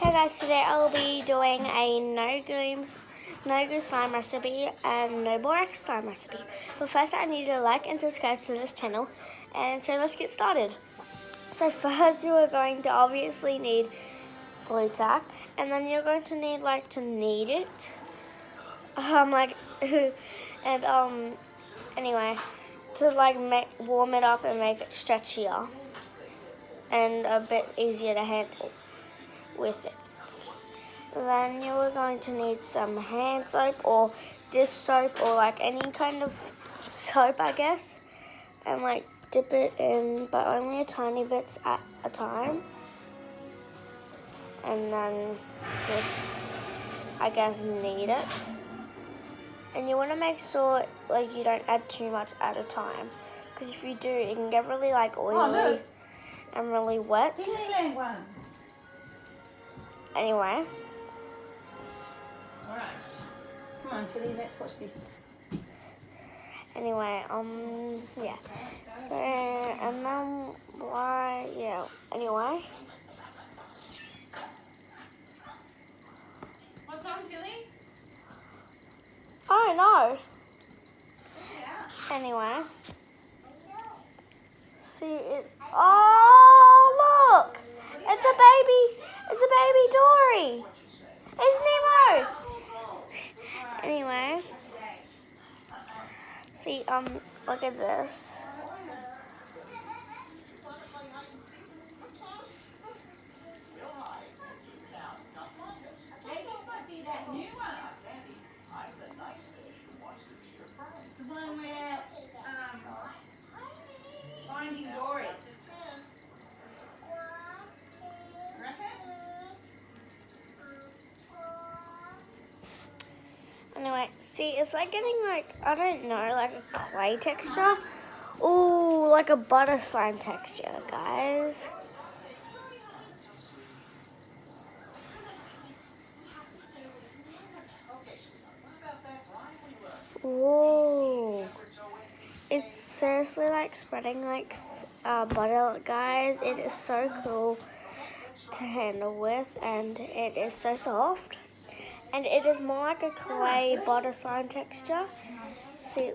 Hey guys, today I'll be doing a no glue slime recipe and no borax slime recipe. But first I need to like and subscribe to this channel, and so let's get started. So first you are going to obviously need glue tack, and then you're going to need to knead it. Anyway, to warm it up and make it stretchier and a bit easier to handle with it. Then you are going to need some hand soap or dish soap or any kind of soap, I guess, and dip it in, but only a tiny bits at a time. And then just, I guess, knead it. And you want to make sure you don't add too much at a time, because if you do, it can get really oily and really wet. Disneyland one. Anyway. Alright. Come on, Tilly, let's watch this. Anyway, yeah. So, and then, anyway. What's on, Tilly? I don't know. Yeah. Anyway. See it. Oh, look! It's a baby Dory. It's Nemo. Anyway. See, look at this. The one where Finding Dory. Anyway, see, it's getting I don't know, a clay texture. Ooh, like a butter slime texture, guys. Whoa. It's seriously spreading butter, guys. It is so cool to handle with, and it is so soft. And it is more like a clay butter slime texture. See,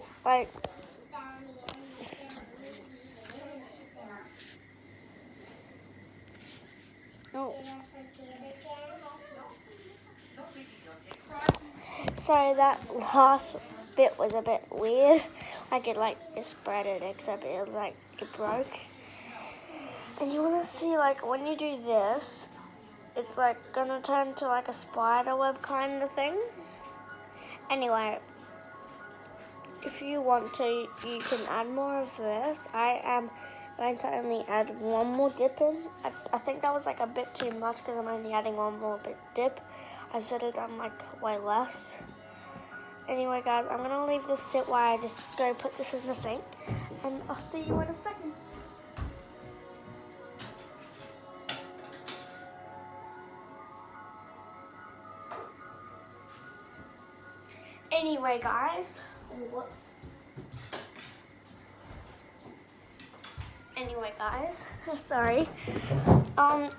oh. So that last bit was a bit weird. It spread it, except it was it broke. And you want to see when you do this, it's gonna turn to a spider web kind of thing. Anyway, if you want to, you can add more of this. I am going to only add one more dip in. I think that was a bit too much because I'm only adding one more bit dip. I should have done way less. Anyway, guys, I'm gonna leave this sit while I just go put this in the sink, and I'll see you in a second. Anyway, guys, whoops. Anyway, guys, sorry.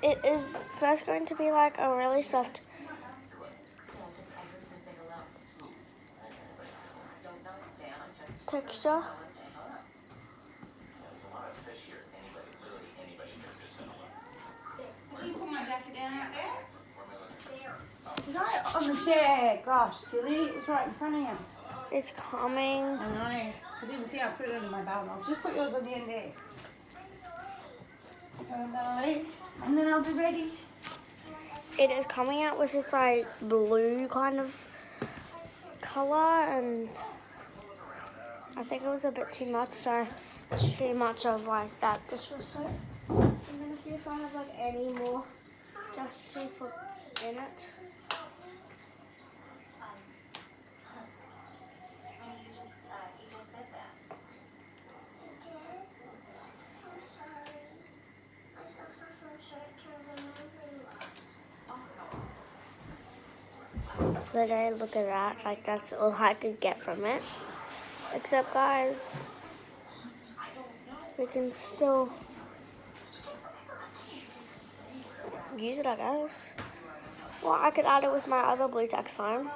It is first going to be a really soft texture. Can you put my jacket down right there? Right on the chair. Gosh, Tilly, it's right in front of you. It's coming. I know. I didn't see I put it under my belt. I'll just put yours on the end there. And then I'll be ready. It is coming out with its blue kind of color, and I think it was a bit too much, so too much of that dish soap. I'm gonna see if I have any more just to put in it. Literally, look at that. That's all I could get from it. Except, guys, we can still use it, I guess. Well, I could add it with my other blue text line.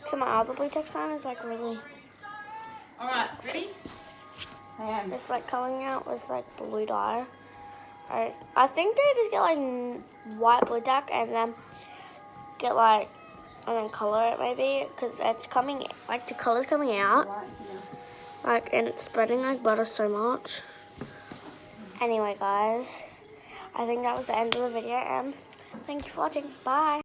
So my other blue text line is like really, Alright, ready? it's like coming out with like blue dye. I think they just get like white blue tack and then get like, and then color it maybe, because it's coming, like the color's coming out. Like, and it's spreading like butter so much. Anyway, guys, I think that was the end of the video, and thank you for watching. Bye.